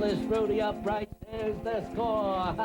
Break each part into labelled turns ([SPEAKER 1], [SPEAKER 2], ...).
[SPEAKER 1] ball is Fruity upright. There's the score.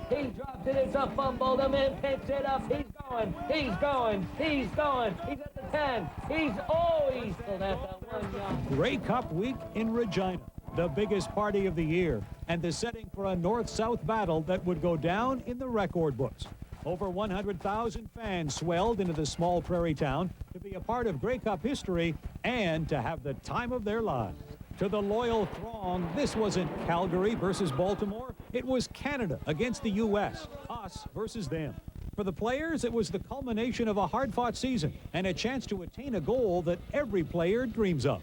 [SPEAKER 1] He drops it. It's a fumble. The man picks it up. He's going. He's going. He's going. He's at the 10. He's still at the 1 yard.
[SPEAKER 2] Grey Cup week in Regina, the biggest party of the year, and the setting for a north-south battle that would go down in the record books. Over 100,000 fans swelled into the small prairie town to be a part of Grey Cup history and to have the time of their lives. To the loyal throng, this wasn't Calgary versus Baltimore. It was Canada against the U.S., us versus them. For the players, it was the culmination of a hard-fought season and a chance to attain a goal that every player dreams of.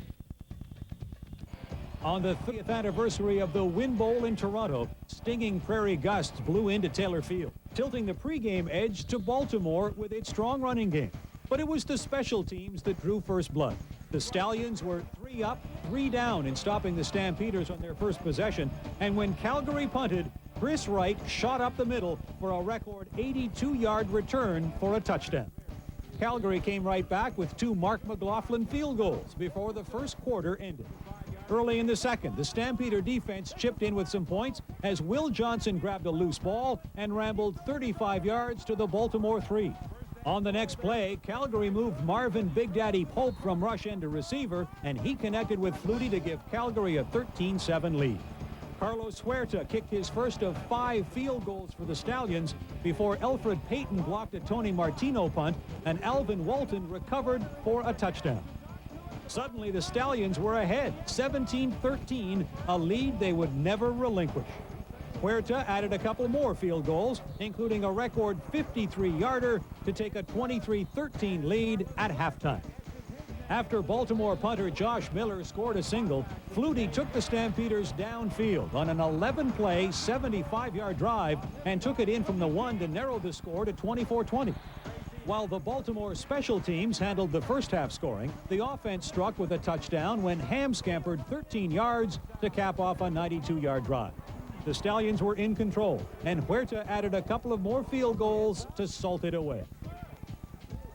[SPEAKER 2] On the 30th anniversary of the Wind Bowl in Toronto, stinging prairie gusts blew into Taylor Field, tilting the pregame edge to Baltimore with its strong running game. But it was the special teams that drew first blood. The Stallions were 3 up, 3 down in stopping the Stampeders on their first possession, and when Calgary punted, Chris Wright shot up the middle for a record 82-yard return for a touchdown. Calgary came right back with 2 Mark McLaughlin field goals before the first quarter ended. Early in the second, the Stampeder defense chipped in with some points as Will Johnson grabbed a loose ball and rambled 35 yards to the Baltimore 3. On the next play, Calgary moved Marvin Big Daddy Pope from rush end to receiver, and he connected with Flutie to give Calgary a 13-7 lead. Carlos Huerta kicked his first of 5 field goals for the Stallions before Alfred Payton blocked a Tony Martino punt and Alvin Walton recovered for a touchdown. Suddenly, the Stallions were ahead, 17-13, a lead they would never relinquish. Huerta added a couple more field goals, including a record 53-yarder to take a 23-13 lead at halftime. After Baltimore punter Josh Miller scored a single, Flutie took the Stampeders downfield on an 11-play, 75-yard drive and took it in from the 1 to narrow the score to 24-20. While the Baltimore special teams handled the first half scoring, the offense struck with a touchdown when Ham scampered 13 yards to cap off a 92-yard drive. The Stallions were in control, and Huerta added a couple of more field goals to salt it away.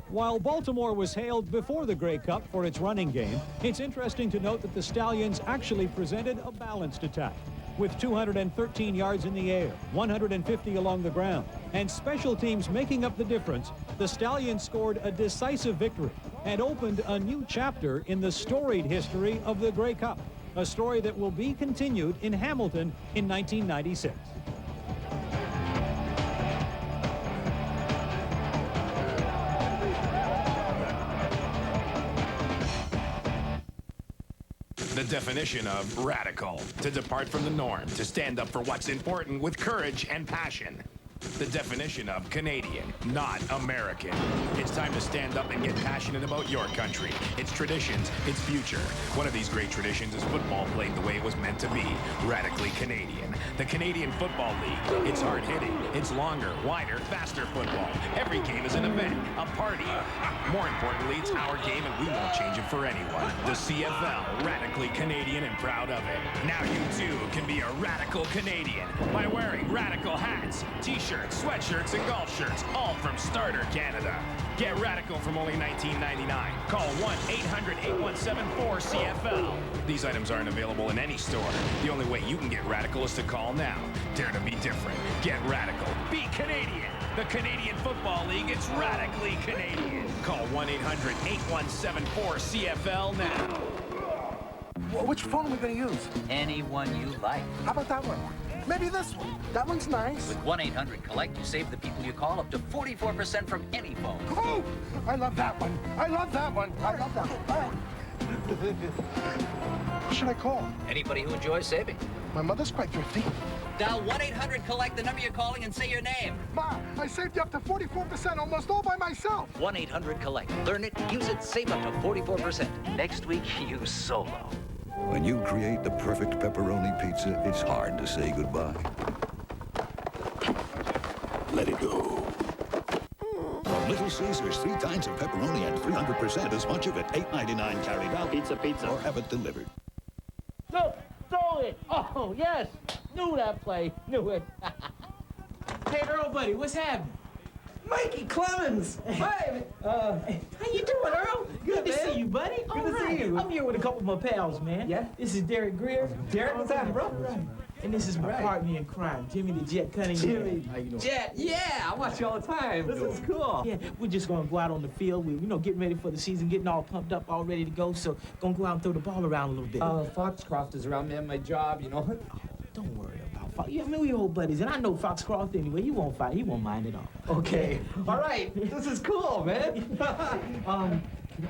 [SPEAKER 2] While Baltimore was hailed before the Grey Cup for its running game, it's interesting to note that the Stallions actually presented a balanced attack. With 213 yards in the air, 150 along the ground, and special teams making up the difference, the Stallions scored a decisive victory and opened a new chapter in the storied history of the Grey Cup, a story that will be continued in Hamilton in 1996.
[SPEAKER 3] The definition of radical: to depart from the norm, to stand up for what's important with courage and passion. The definition of Canadian, not American. It's time to stand up and get passionate about your country, its traditions, its future. One of these great traditions is football played the way it was meant to be, radically Canadian. The Canadian Football League. It's hard-hitting, it's longer, wider, faster football. Every game is an event, a party. More importantly, it's our game and we won't change it for anyone. The CFL, radically Canadian and proud of it. Now you too can be a radical Canadian by wearing radical hats, t-shirts, sweatshirts, and golf shirts, all from Starter Canada. Get radical from only $19.99. Call 1-800-817-4CFL. These items aren't available in any store. The only way you can get radical is to call now. Dare to be different. Get radical. Be Canadian. The Canadian Football League, it's radically Canadian. Call 1-800-817-4CFL now.
[SPEAKER 4] Which phone are we going to use?
[SPEAKER 5] Any one you like.
[SPEAKER 4] How about that one? Maybe this one. That one's nice.
[SPEAKER 5] With 1-800-COLLECT, you save the people you call up to 44% from any phone.
[SPEAKER 4] Oh, I love that one. I love that one. I love that one. All right. Who should I call?
[SPEAKER 5] Anybody who enjoys saving.
[SPEAKER 4] My mother's quite thrifty.
[SPEAKER 5] Dial 1-800-COLLECT, the number you're calling, and say your name.
[SPEAKER 4] Ma, I saved you up to 44% almost all by myself.
[SPEAKER 5] 1-800-COLLECT. Learn it, use it, save up to 44%. Next week, use Solo.
[SPEAKER 6] When you create the perfect pepperoni pizza, it's hard to say goodbye. Let it go. From Little Caesars, 3 kinds of pepperoni and 300% as much of it. $8.99 carried out.
[SPEAKER 7] Pizza.
[SPEAKER 6] Or have it delivered.
[SPEAKER 1] No, throw it. Oh, yes. Knew that play. Knew it.
[SPEAKER 8] Hey, Earl, buddy, what's happening?
[SPEAKER 9] Mikey Clemons!
[SPEAKER 8] Hey, how you doing, Earl? Good to see you, buddy.
[SPEAKER 7] Good to see you.
[SPEAKER 8] I'm here with a couple of my pals, man.
[SPEAKER 7] Yeah?
[SPEAKER 8] This is Derek Greer.
[SPEAKER 7] Derek, what's happening, bro?
[SPEAKER 8] Right. And this is my partner in crime, Jimmy the Jet Cunningham.
[SPEAKER 7] Jimmy.
[SPEAKER 8] How you doing?
[SPEAKER 7] Jet, yeah, I watch you all the time. This is cool.
[SPEAKER 8] Yeah, we're just gonna go out on the field. We, getting ready for the season, getting all pumped up, all ready to go. So, gonna go out and throw the ball around a little bit.
[SPEAKER 7] Foxcroft is around, man. My job, you know.
[SPEAKER 8] Don't worry about Fox. Yeah, I mean, we old buddies, and I know Foxcroft anyway. He won't fight. He won't mind at all.
[SPEAKER 7] Okay. All right. This is cool, man.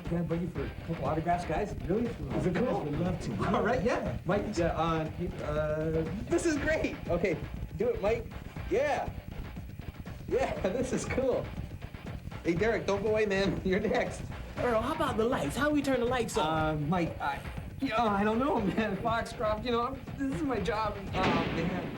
[SPEAKER 7] Can I bring you for a couple autographs, guys? Really? Is it cool?
[SPEAKER 8] We'd love to.
[SPEAKER 7] All right, yeah. Mike, this is great. Okay, do it, Mike. Yeah. Yeah, this is cool. Hey, Derek, don't go away, man. You're next.
[SPEAKER 8] Earl, how about the lights? How we turn the lights on?
[SPEAKER 7] Mike, I don't know, man. Foxcroft, this is my job. Man.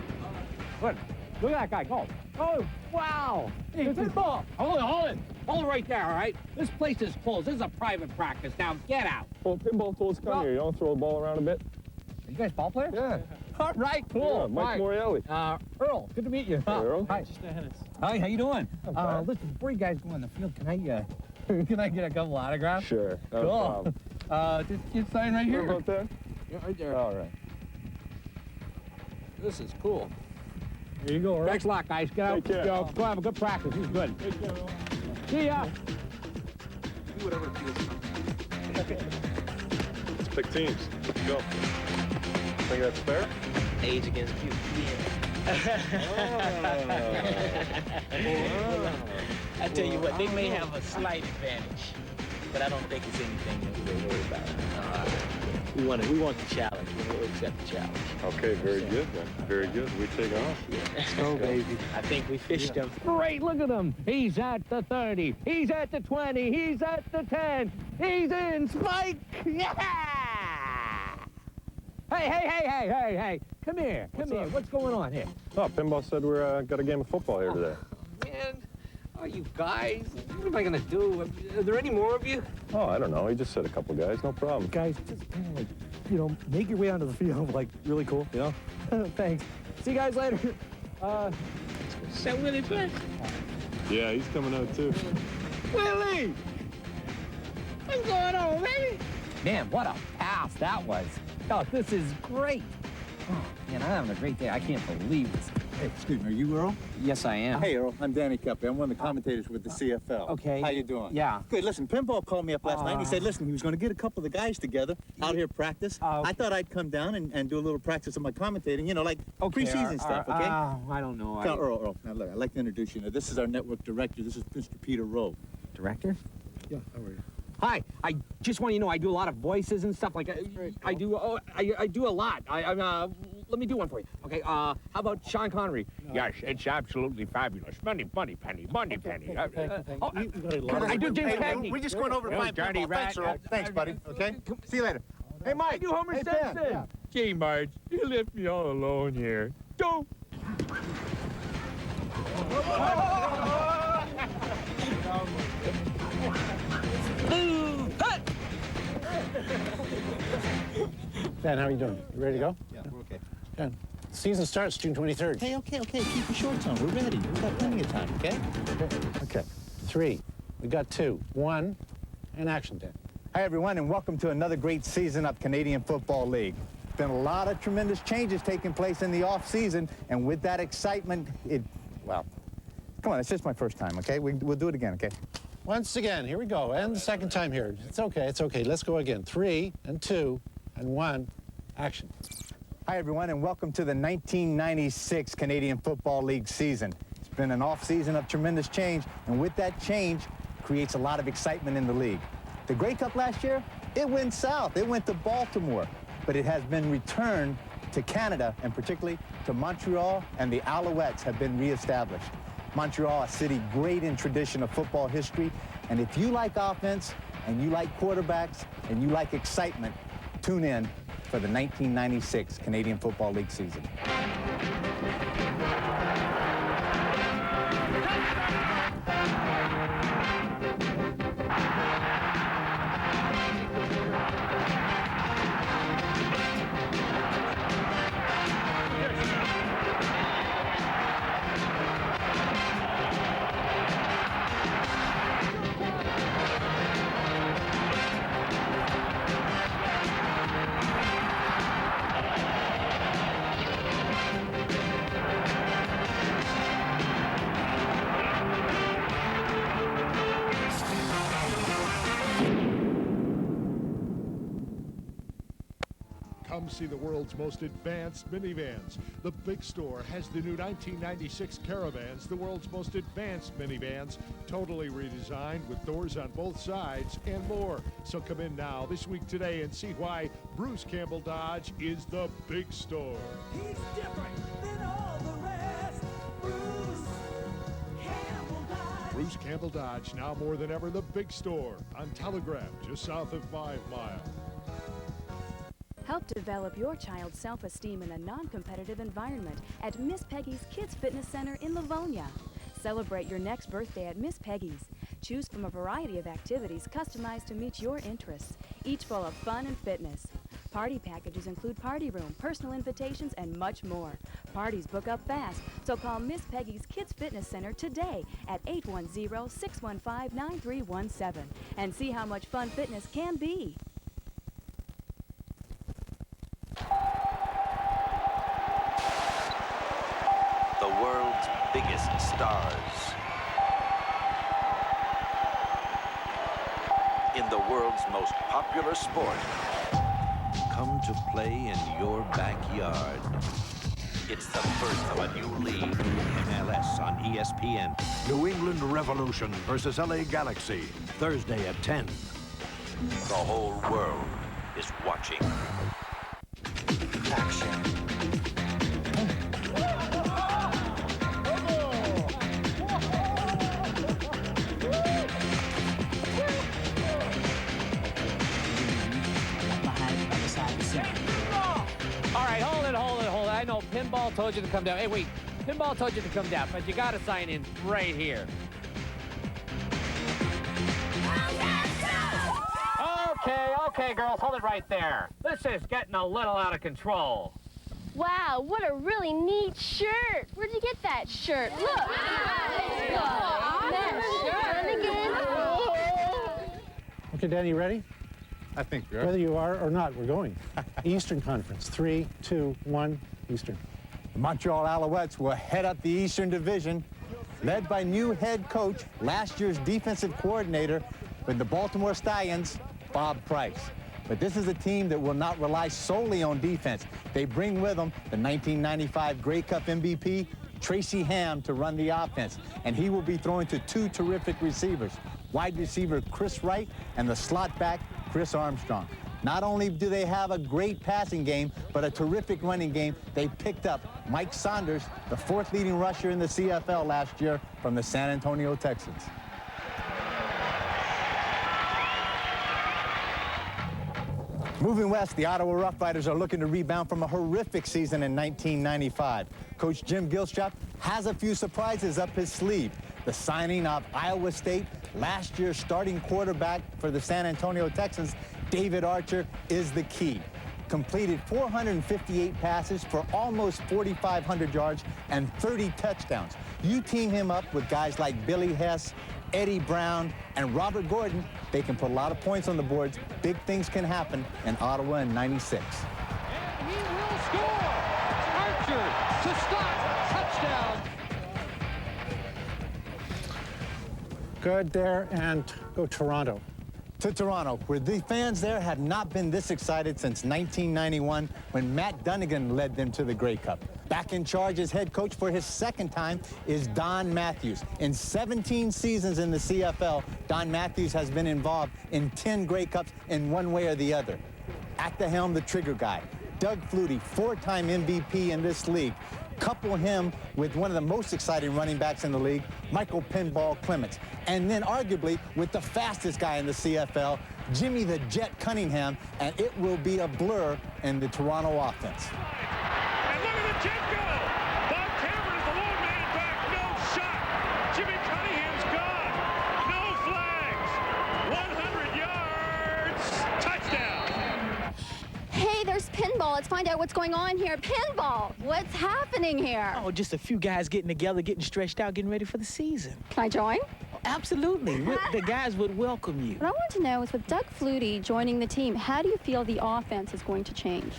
[SPEAKER 1] What? Look at that guy. Go. Oh, wow. Hey, Pinball. Hold it right there, all right? This place is closed. This is a private practice. Now, get out.
[SPEAKER 9] Well, Pinball told us to come here. You don't throw the ball around a bit?
[SPEAKER 1] Are you guys ball players?
[SPEAKER 9] Yeah.
[SPEAKER 1] All right, cool.
[SPEAKER 9] Yeah, Mike Morreale.
[SPEAKER 1] Earl, good to meet you.
[SPEAKER 9] Hey, Earl.
[SPEAKER 1] Hi. Hi, how you doing? Listen, before you guys go on the field, can I get a couple autographs?
[SPEAKER 9] Sure. No problem.
[SPEAKER 1] Just sign right here.
[SPEAKER 9] What about that?
[SPEAKER 1] Yeah, right there.
[SPEAKER 9] All right.
[SPEAKER 1] This is cool. Here you go, Earl. Thanks a lot, guys. Get out.
[SPEAKER 9] Take care.
[SPEAKER 1] Go have a good practice. This is good. See ya.
[SPEAKER 5] Do whatever feels comfortable.
[SPEAKER 9] Let's pick teams. Let's go. Think that's fair?
[SPEAKER 5] Age against youth.
[SPEAKER 8] I tell you what, they may have a slight advantage, but I don't think it's anything that we're worried about. We want the challenge. We'll accept the challenge.
[SPEAKER 9] Okay, very good then. Very good. We take off.
[SPEAKER 8] Let's go, baby. I think we fished them.
[SPEAKER 1] Great, look at him. He's at the 30. He's at the 20. He's at the 10. He's in. Spike. Yeah! Hey. Come here. What's going on here?
[SPEAKER 9] Oh, Pinball said we're got a game of football here today.
[SPEAKER 7] Man, you guys, what am I going to do? Are there any more of you?
[SPEAKER 9] Oh, I don't know. He just said a couple guys. No problem.
[SPEAKER 10] Guys, just kind of like, make your way onto the field, like, really cool, Thanks. See you guys later.
[SPEAKER 8] Is that Willie Flex?
[SPEAKER 9] Yeah, he's coming out too.
[SPEAKER 1] Willie! What's going on, baby? Man, what a pass that was. Oh, this is great. Oh, man, I'm having a great day. I can't believe this.
[SPEAKER 11] Hey, excuse me, are you Earl?
[SPEAKER 1] Yes, I am.
[SPEAKER 11] Hey, Earl, I'm Danny Kepley. I'm one of the commentators with the CFL.
[SPEAKER 1] Okay.
[SPEAKER 11] How you doing?
[SPEAKER 1] Yeah.
[SPEAKER 11] Good. Listen, Pinball called me up last night and he said, listen, he was going to get a couple of the guys together out here practice. I thought I'd come down and do a little practice of my commentating, like preseason stuff, okay?
[SPEAKER 1] I don't know.
[SPEAKER 11] Earl, now look, I'd like to introduce you. Now, this is our network director. This is Mr. Peter Rowe.
[SPEAKER 1] Director?
[SPEAKER 11] Yeah, how are you?
[SPEAKER 1] Hi, I just want you to know I do a lot of voices and stuff like I do. I do a lot. Let me do one for you. Okay. How about Sean Connery? No. Yes, it's absolutely fabulous. Money, penny. I do James Cagney.
[SPEAKER 11] We just went over to find Pinball. Thanks, Earl. Thanks, buddy. Okay. See you later. Hey, Mike.
[SPEAKER 1] I do Homer Simpson.
[SPEAKER 11] Yeah.
[SPEAKER 9] Gee, Marge, you left me all alone here. Don't.
[SPEAKER 10] Dan, how are you doing? You ready to go?
[SPEAKER 11] Yeah, we're okay.
[SPEAKER 10] Dan, season starts June 23rd.
[SPEAKER 11] Okay. Keep your shorts on. We're ready. We've got plenty of time, okay?
[SPEAKER 10] Okay. 3. We got 2. 1. And action, Dan.
[SPEAKER 11] Hi, everyone, and welcome to another great season of Canadian Football League. Been a lot of tremendous changes taking place in the off-season, and with that excitement, come on, it's just my first time, okay? We'll do it again, okay?
[SPEAKER 10] Once again, here we go. And the second time here. It's okay. Let's go again. 3 and 2 and 1. Action.
[SPEAKER 11] Hi, everyone, and welcome to the 1996 Canadian Football League season. It's been an off-season of tremendous change, and with that change, creates a lot of excitement in the league. The Grey Cup last year, it went south. It went to Baltimore, but it has been returned to Canada, and particularly to Montreal, and the Alouettes have been reestablished. Montreal, a city great in tradition of football history, and if you like offense, and you like quarterbacks, and you like excitement, tune in for the 1996 Canadian Football League season.
[SPEAKER 12] see the world's most advanced minivans. The Big Store has the new 1996 Caravans, the world's most advanced minivans, totally redesigned with doors on both sides and more. So come in now, this week, today, and see why Bruce Campbell Dodge is the Big Store.
[SPEAKER 13] He's different than all the rest. Bruce Campbell Dodge.
[SPEAKER 12] Bruce Campbell Dodge, now more than ever, the Big Store on Telegraph, just south of 5 Mile.
[SPEAKER 14] Help develop your child's self-esteem in a non-competitive environment at Miss Peggy's Kids Fitness Center in Livonia. Celebrate your next birthday at Miss Peggy's. Choose from a variety of activities customized to meet your interests, each full of fun and fitness. Party packages include party room, personal invitations, and much more. Parties book up fast, so call Miss Peggy's Kids Fitness Center today at 810-615-9317 and see how much fun fitness can be.
[SPEAKER 15] The world's biggest stars. In the world's most popular sport, come to play in your backyard. It's the birth of a new league, MLS on ESPN.
[SPEAKER 4] New England Revolution versus LA Galaxy, Thursday at 10.
[SPEAKER 15] The whole world is watching.
[SPEAKER 4] Action.
[SPEAKER 1] All right, hold it. I know Pinball told you to come down. Hey, wait. Pinball told you to come down, but you got to sign in right here. Okay, girls, hold it right there. This is getting a little out of control.
[SPEAKER 16] Wow, what a really neat shirt. Where'd you get that shirt? Look.
[SPEAKER 10] Okay, Dan, you ready?
[SPEAKER 11] I think you're.
[SPEAKER 10] Whether you are or not, we're going. Eastern Conference, 3, 2, 1, Eastern.
[SPEAKER 11] The Montreal Alouettes will head up the Eastern Division, led by new head coach, last year's defensive coordinator with the Baltimore Stallions, Bob Price. But this is a team that will not rely solely on defense. They bring with them the 1995 Grey Cup MVP, Tracy Ham, to run the offense. And he will be throwing to two terrific receivers, wide receiver Chris Wright and the slot back Chris Armstrong. Not only do they have a great passing game, but a terrific running game. They picked up Mike Saunders, the fourth leading rusher in the CFL last year from the San Antonio Texans. Moving west, the Ottawa Rough Riders are looking to rebound from a horrific season in 1995. Coach Jim Gilstrap has a few surprises up his sleeve. The signing of Iowa State, last year's starting quarterback for the San Antonio Texans, David Archer, is the key. Completed 458 passes for almost 4,500 yards and 30 touchdowns. You team him up with guys like Billy Hess, Eddie Brown, and Robert Gordon, they can put a lot of points on the boards. Big things can happen in Ottawa in '96.
[SPEAKER 13] And he will score. Archer to stop. Touchdown.
[SPEAKER 10] Good there, and go Toronto.
[SPEAKER 11] To Toronto, where the fans there have not been this excited since 1991 when Matt Dunnigan led them to the Grey Cup. Back in charge as head coach for his second time is Don Matthews. In 17 seasons in the CFL, Don Matthews has been involved in 10 Grey Cups in one way or the other. At the helm, the trigger guy, Doug Flutie, four-time MVP in this league. Couple him with one of the most exciting running backs in the league, Michael Pinball Clemons. And then arguably with the fastest guy in the CFL, Jimmy the Jet Cunningham, and it will be a blur in the Toronto offense.
[SPEAKER 13] And look at the Jet go. Bob Cameron is the lone man back. No shot. Jimmy Cunningham's gone. No flags. 100 yards. Touchdown.
[SPEAKER 16] Hey, there's Pinball. Let's find out what's going on here. Pinball, what's happening here?
[SPEAKER 8] Oh, just a few guys getting together, getting stretched out, getting ready for the season.
[SPEAKER 16] Can I join?
[SPEAKER 8] Absolutely. The guys would welcome you.
[SPEAKER 16] What I want to know is with Doug Flutie joining the team, how do you feel the offense is going to change?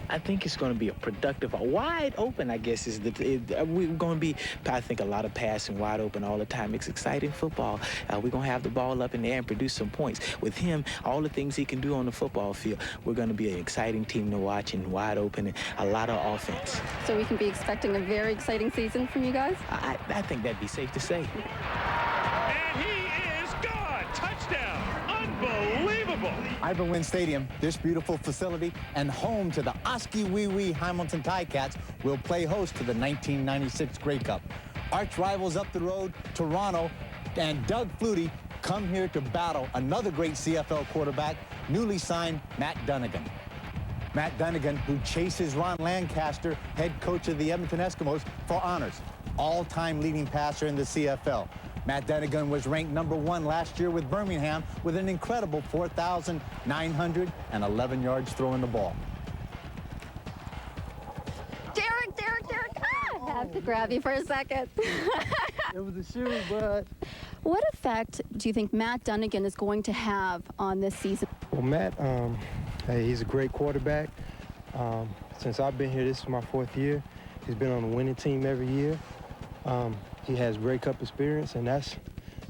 [SPEAKER 8] I think it's going to be a productive, wide open, I guess, is we're going to be, I think, a lot of passing wide open all the time. It's exciting football. We're going to have the ball up in the air and produce some points. With him, all the things he can do on the football field, we're going to be an exciting team to watch and wide open and a lot of offense.
[SPEAKER 16] So we can be expecting a very exciting season from you guys?
[SPEAKER 8] I think that'd be safe to say.
[SPEAKER 13] And he is gone. Touchdown. Unbelievable.
[SPEAKER 11] Ivan Wynn Stadium, this beautiful facility and home to the Oskee Wee Wee Hamilton Ticats, will play host to the 1996 Grey Cup. Arch rivals up the road, Toronto, and Doug Flutie come here to battle another great CFL quarterback, newly signed Matt Dunigan. Matt Dunigan, who chases Ron Lancaster, head coach of the Edmonton Eskimos, for honors. All-time leading passer in the CFL. Matt Dunigan was ranked #1 last year with Birmingham with an incredible 4,911 yards throwing the ball.
[SPEAKER 16] Derek! I have to grab you for a second.
[SPEAKER 17] It was a shoe, bud.
[SPEAKER 16] What effect do you think Matt Dunigan is going to have on this season?
[SPEAKER 17] Well, Matt, hey, he's a great quarterback. Since I've been here, this is my 4th year. He's been on a winning team every year. He has Grey Cup experience, and that's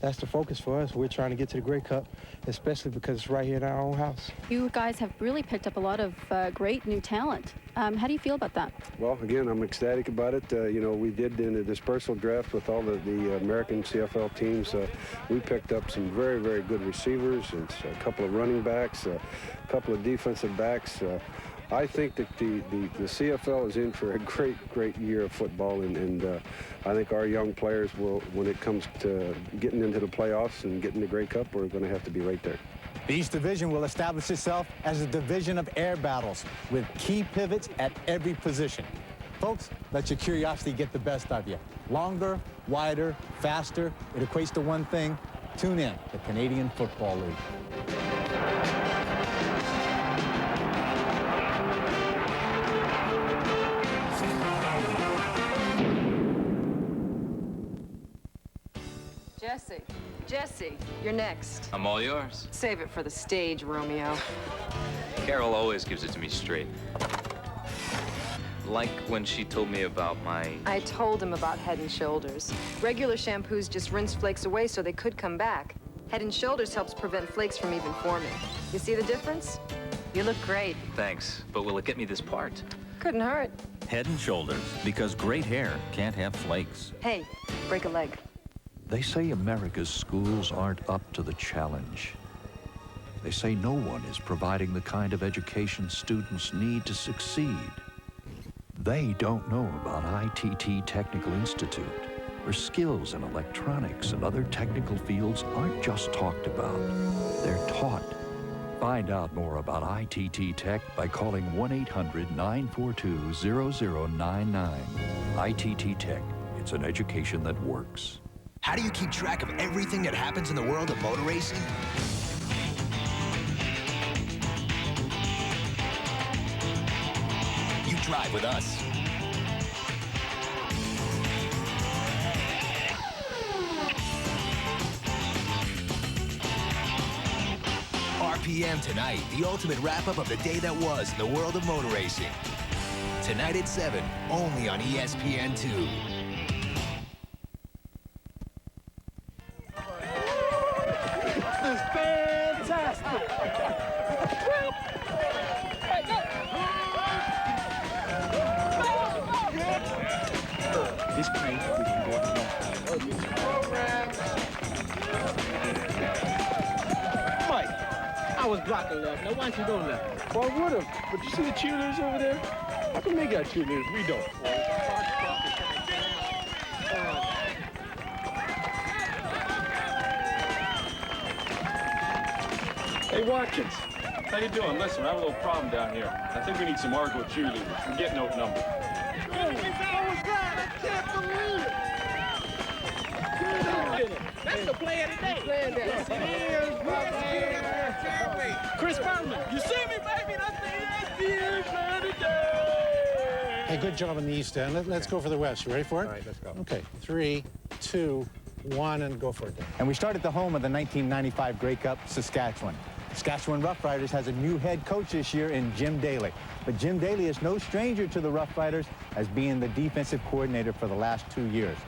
[SPEAKER 17] the focus for us. We're trying to get to the Grey Cup, especially because it's right here in our own house.
[SPEAKER 16] You guys have really picked up a lot of great new talent. How do you feel about that?
[SPEAKER 18] Well, again, I'm ecstatic about it. You know, we did in the dispersal draft with all the American CFL teams. We picked up some very, very good receivers and a couple of running backs, a couple of defensive backs. I think that the CFL is in for a great year of football, and I think our young players will, when it comes to getting into the playoffs and getting the Grey Cup, we're going to have to be right there.
[SPEAKER 11] The East Division will establish itself as a division of air battles with key pivots at every position. Folks, let your curiosity get the best of you. Longer, wider, faster, it equates to one thing. Tune in, the Canadian Football League.
[SPEAKER 19] Jesse, you're next.
[SPEAKER 20] I'm all yours.
[SPEAKER 19] Save it for the stage, Romeo.
[SPEAKER 20] Carol always gives it to me straight. Like when she told me about my...
[SPEAKER 19] I told him about Head & Shoulders. Regular shampoos just rinse flakes away so they could come back. Head & Shoulders helps prevent flakes from even forming. You see the difference? You look great.
[SPEAKER 20] Thanks, but will it get me this part?
[SPEAKER 19] Couldn't hurt.
[SPEAKER 21] Head & Shoulders, because great hair can't have flakes.
[SPEAKER 19] Hey, break a leg.
[SPEAKER 22] They say America's schools aren't up to the challenge. They say no one is providing the kind of education students need to succeed. They don't know about ITT Technical Institute, where skills in electronics and other technical fields aren't just talked about, they're taught. Find out more about ITT Tech by calling 1-800-942-0099. ITT Tech, it's an education that works.
[SPEAKER 23] How do you keep track of everything that happens in the world of motor racing? You drive with us. RPM tonight, the ultimate wrap-up of the day that was in the world of motor racing. Tonight at 7, only on ESPN2.
[SPEAKER 8] This crank, we can go up. Mike, I was blocking left. Now why don't you go left?
[SPEAKER 9] Well, I would have. But you see the cheerleaders over there? How come they got cheerleaders? We don't. Hey, Watkins. How you doing? Listen, I have a little problem down here. I think we need some Argo cheerleaders. I'm getting out number.
[SPEAKER 8] That's the play of the day. Yes, it is. Chris Berman, you see me, baby? That's the ESPN play of the day.
[SPEAKER 10] Hey, good job in the East End. Let's go for the West. You ready for it?
[SPEAKER 11] All right, let's go.
[SPEAKER 10] Okay, 3, 2, 1, and go for it.
[SPEAKER 11] And we start at the home of the 1995 Grey Cup, Saskatchewan. Saskatchewan Roughriders has a new head coach this year in Jim Daly. But Jim Daly is no stranger to the Roughriders as being the defensive coordinator for the last 2 years.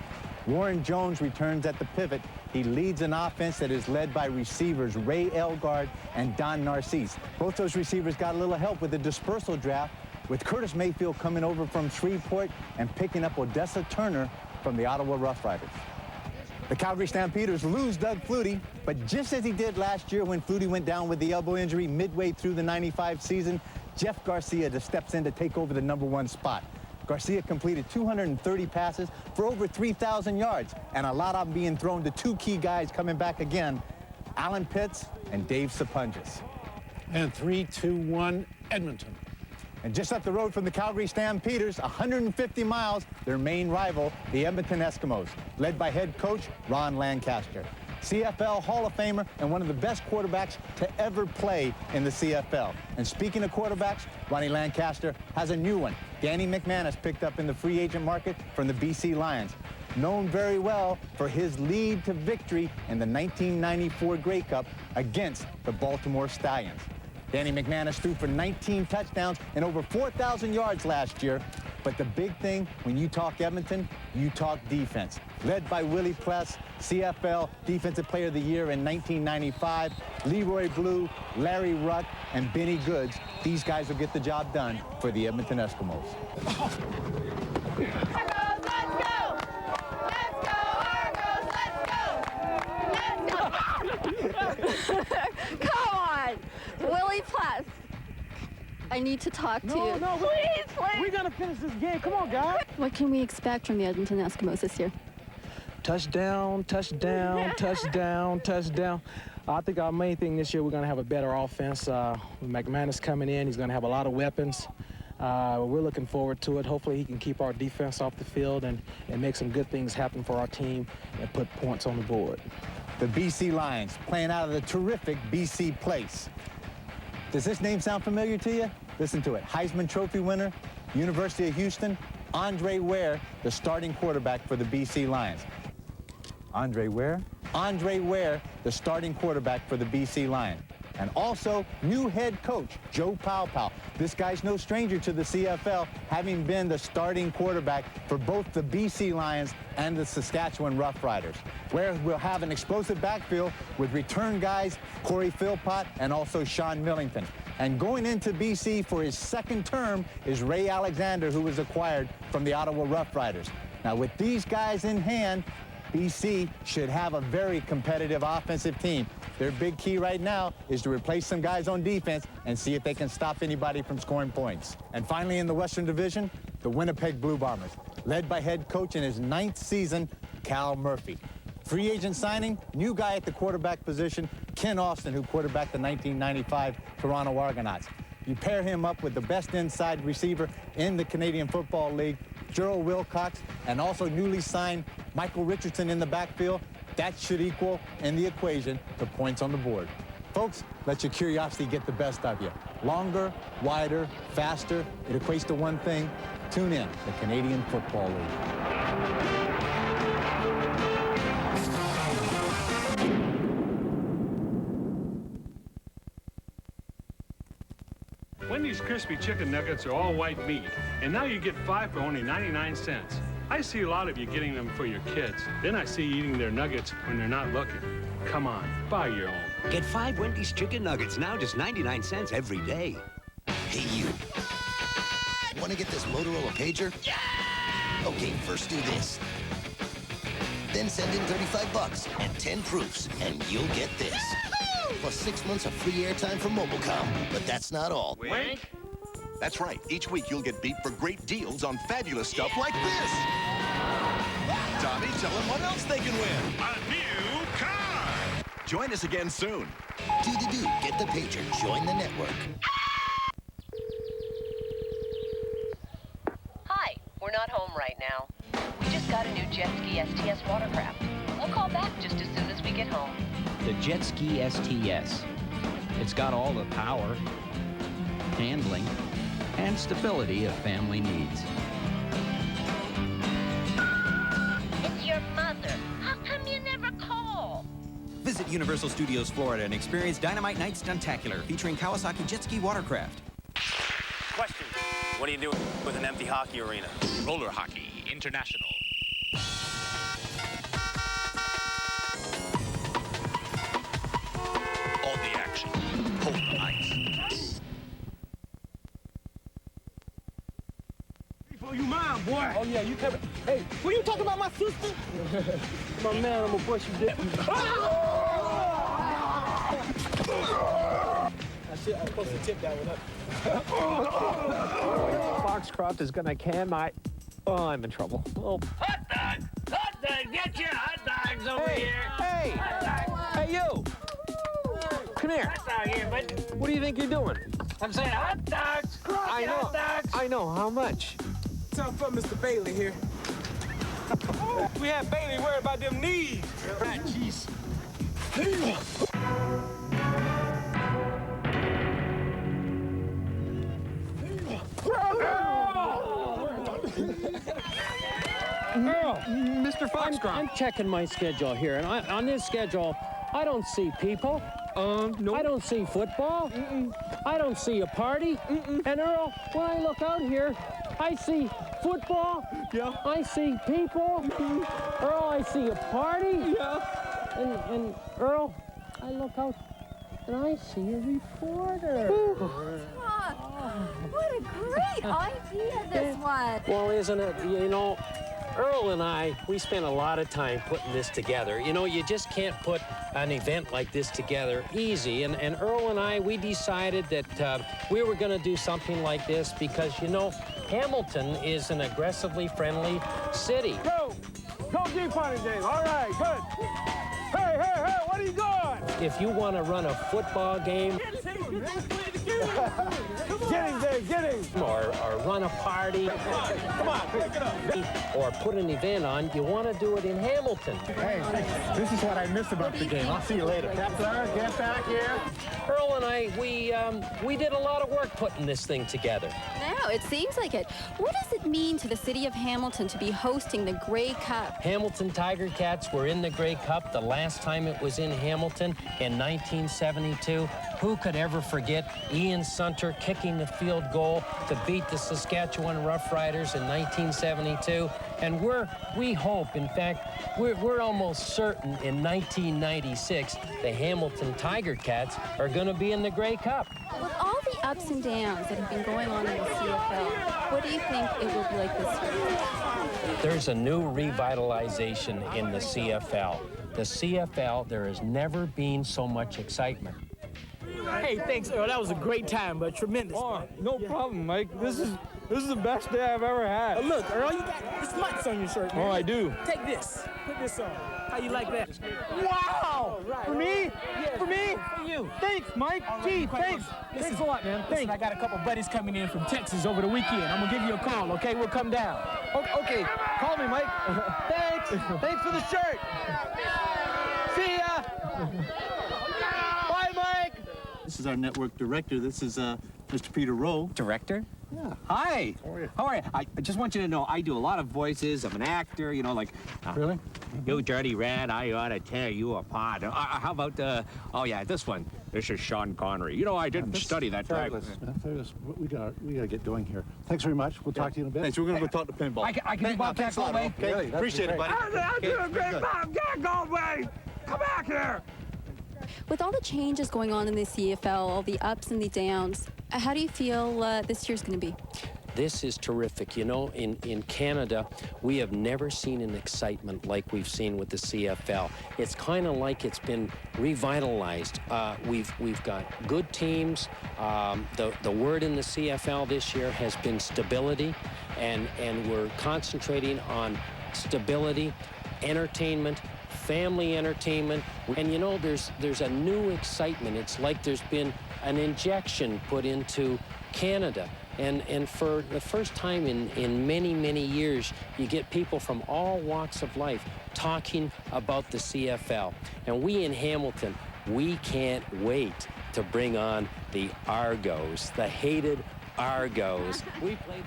[SPEAKER 11] Warren Jones returns at the pivot. He leads an offense that is led by receivers Ray Elgard and Don Narcisse. Both those receivers got a little help with the dispersal draft, with Curtis Mayfield coming over from Shreveport and picking up Odessa Turner from the Ottawa Roughriders. The Calgary Stampeders lose Doug Flutie, but just as he did last year when Flutie went down with the elbow injury midway through the '95 season, Jeff Garcia just steps in to take over the #1 spot. Garcia completed 230 passes for over 3,000 yards, and a lot of them being thrown to two key guys coming back again, Alan Pitts and Dave Sapunjas.
[SPEAKER 10] And 3-2-1 Edmonton.
[SPEAKER 11] And just up the road from the Calgary Stampeders, 150 miles, their main rival, the Edmonton Eskimos, led by head coach Ron Lancaster. CFL Hall of Famer and one of the best quarterbacks to ever play in the CFL. And speaking of quarterbacks, Ronnie Lancaster has a new one. Danny McManus picked up in the free agent market from the BC Lions. Known very well for his lead to victory in the 1994 Grey Cup against the Baltimore Stallions. Danny McManus threw for 19 touchdowns and over 4,000 yards last year. But the big thing, when you talk Edmonton, you talk defense. Led by Willie Pless, CFL Defensive Player of the Year in 1995, Leroy Blue, Larry Ruck, and Benny Goods. These guys will get the job done for the Edmonton Eskimos.
[SPEAKER 16] Come on, Willie Pless. I need to talk to you.
[SPEAKER 2] No,
[SPEAKER 16] please.
[SPEAKER 2] We gotta finish this game. Come on, guys.
[SPEAKER 16] What can we expect from the Edmonton Eskimos this year?
[SPEAKER 2] Touchdown, touchdown, touchdown, touchdown. I think our main thing this year, we're gonna have a better offense. McManus coming in, he's gonna have a lot of weapons. We're looking forward to it. Hopefully he can keep our defense off the field and make some good things happen for our team and put points on the board.
[SPEAKER 11] The BC Lions playing out of the terrific BC Place. Does this name sound familiar to you? Listen to it. Heisman Trophy winner, University of Houston, Andre Ware, the starting quarterback for the BC Lions. Andre Ware? Andre Ware, the starting quarterback for the BC Lions. And also, new head coach, Joe Paopao. This guy's no stranger to the CFL, having been the starting quarterback for both the BC Lions and the Saskatchewan Roughriders, where we'll have an explosive backfield with return guys Corey Philpott and also Sean Millington. And going into BC for his second term is Ray Alexander, who was acquired from the Ottawa Roughriders. Now, with these guys in hand, BC should have a very competitive offensive team. Their big key right now is to replace some guys on defense and see if they can stop anybody from scoring points. And finally, in the Western Division, the Winnipeg Blue Bombers, led by head coach in his 9th season, Cal Murphy. Free agent signing, new guy at the quarterback position, Ken Austin, who quarterbacked the 1995 Toronto Argonauts. You pair him up with the best inside receiver in the Canadian Football League, Gerald Wilcox, and also newly signed Michael Richardson in the backfield. That should equal, in the equation, the points on the board. Folks, let your curiosity get the best of you. Longer, wider, faster, it equates to one thing. Tune in, the Canadian Football League.
[SPEAKER 3] Wendy's crispy chicken nuggets are all white meat, and now you get 5 for only 99 cents. I see a lot of you getting them for your kids. Then I see you eating their nuggets when they're not looking. Come on, buy your own.
[SPEAKER 6] Get 5 Wendy's chicken nuggets, now just 99 cents every day. Hey, you. Want to get this Motorola pager? Yeah! Okay, first do this. Then send in $35 and 10 proofs, and you'll get this. Plus 6 months of free airtime from Mobilecom. But that's not all.
[SPEAKER 13] Wink?
[SPEAKER 24] That's right. Each week you'll get beat for great deals on fabulous stuff like this. Tommy, tell them what else they can win.
[SPEAKER 13] A new car!
[SPEAKER 24] Join us again soon.
[SPEAKER 6] Do. Get the pager. Join the network.
[SPEAKER 25] Hi, we're not home right now. We just got a new Jet Ski STS watercraft. We'll call back just as soon as we get home.
[SPEAKER 26] The Jet Ski STS. It's got all the power, handling, and stability a family needs.
[SPEAKER 25] It's your mother. How come you never call?
[SPEAKER 6] Visit
[SPEAKER 4] Visit Universal Studios Florida and experience Dynamite Night Stuntacular featuring Kawasaki Jet Ski Watercraft.
[SPEAKER 5] Question. What are you doing with an empty hockey arena? Roller Hockey International. All the action. Hold the ice.
[SPEAKER 7] Oh, you mine, boy.
[SPEAKER 2] Oh, yeah, you coming. Hey,
[SPEAKER 7] Were you talking about my sister?
[SPEAKER 2] my man, I'm gonna bust you down. I'm supposed to tip that one up.
[SPEAKER 1] Foxcroft is gonna can my... Oh, I'm in trouble. Oh.
[SPEAKER 7] Hot dog! Hot dog! Get your hot dogs over here!
[SPEAKER 1] Hey! Hey, you! Come here.
[SPEAKER 7] Hot dog here, but
[SPEAKER 1] What do you think you're doing?
[SPEAKER 7] I'm saying hot dogs!
[SPEAKER 1] I know.
[SPEAKER 7] Hot dogs!
[SPEAKER 1] I know. How much?
[SPEAKER 7] Something from Mr. Bailey here. We had Bailey worried about them knees. Right, jeez.
[SPEAKER 1] Mr. Foxcroft. I'm checking my schedule here, and on this schedule, I don't see people. No. I don't see football. I don't see a party. And Earl, when I look out here, I see football. Yeah. I see people. Earl, I see a party. Yeah. And Earl, I look out and I see a reporter.
[SPEAKER 16] What a great idea, this one.
[SPEAKER 1] Well, isn't it? You know, Earl and I, we spent a lot of time putting this together. You know, you just can't put an event like this together easy. And Earl and I, we decided that we were going to do something like this because, you know, Hamilton is an aggressively friendly city.
[SPEAKER 7] Go deep on it, Dave. All right, good. Hey, what are you doing?
[SPEAKER 1] If you want to run a football game,
[SPEAKER 7] Get him, Dave, get him.
[SPEAKER 1] or run a party,
[SPEAKER 7] Come on, pick it up.
[SPEAKER 1] or put an event on, you want to do it in Hamilton.
[SPEAKER 11] Hey, this is what I miss about the game. I'll see you later.
[SPEAKER 7] Captain, get back here.
[SPEAKER 1] Earl and I, we did a lot of work putting this thing together.
[SPEAKER 16] Now, it seems like it. What does it mean to the city of Hamilton to be hosting the Grey Cup?
[SPEAKER 1] Hamilton Tiger Cats were in the Grey Cup the last time it was in Hamilton in 1972. Who could ever forget Ian Sunter kicking the field goal to beat the Saskatchewan Roughriders in 1972? And we hope, in fact, we're almost certain in 1996 the Hamilton Tiger Cats are going to be in the Grey Cup.
[SPEAKER 16] With all the ups and downs that have been going on in the CFL, what do you think it will be like this year?
[SPEAKER 1] There's a new revitalization in the CFL. The CFL, there has never been so much excitement.
[SPEAKER 7] Hey, thanks, Earl. That was a great time, but tremendous.
[SPEAKER 12] Oh, no problem, Mike. This is the best day I've ever had.
[SPEAKER 7] Look, Earl, you got the smuts on your shirt, man.
[SPEAKER 12] Oh, I do.
[SPEAKER 7] Take this. Put this on. How you like that?
[SPEAKER 12] Wow!
[SPEAKER 7] Right.
[SPEAKER 12] For me?
[SPEAKER 7] Yeah.
[SPEAKER 12] For me?
[SPEAKER 7] For you.
[SPEAKER 12] Thanks, Mike. Gee, thanks.
[SPEAKER 7] Listen,
[SPEAKER 12] Thanks a lot, man.
[SPEAKER 7] Listen, I got a couple buddies coming in from Texas over the weekend. I'm gonna give you a call, okay? We'll come down.
[SPEAKER 12] Okay, call me, Mike. Thanks. Thanks for the shirt. See ya. Bye, Mike.
[SPEAKER 14] This is our network director. This is Mr. Peter Rowe.
[SPEAKER 15] Director?
[SPEAKER 14] Yeah.
[SPEAKER 15] Hi. How are you? I just want you to know I do a lot of voices. I'm an actor, you know, like...
[SPEAKER 14] Really?
[SPEAKER 15] You dirty rat, I ought to tear you apart. How about, oh yeah, this one. This is Sean Connery. You know, I didn't study that type.
[SPEAKER 10] Fabulous. We gotta get going here. Thanks very much. We'll talk to you in a bit.
[SPEAKER 14] Thanks. We're going to go talk to Pinball.
[SPEAKER 15] I can do Bob Jack Galway.
[SPEAKER 10] Okay. Really,
[SPEAKER 14] Appreciate it, buddy.
[SPEAKER 7] I'm doing great, Bob Jack Galway. Come back here.
[SPEAKER 16] With all the changes going on in the CFL, all the ups and the downs, how do you feel this year's going to be?
[SPEAKER 1] This is terrific. You know, in Canada, we have never seen an excitement like we've seen with the CFL. It's kind of like it's been revitalized. We've got good teams. The word in the CFL this year has been stability, and we're concentrating on stability, entertainment, family entertainment, and you know, there's a new excitement. It's like there's been an injection put into Canada. And for the first time in many, many years, you get people from all walks of life talking about the CFL. And we in Hamilton, we can't wait to bring on the Argos, the hated Argos. We played...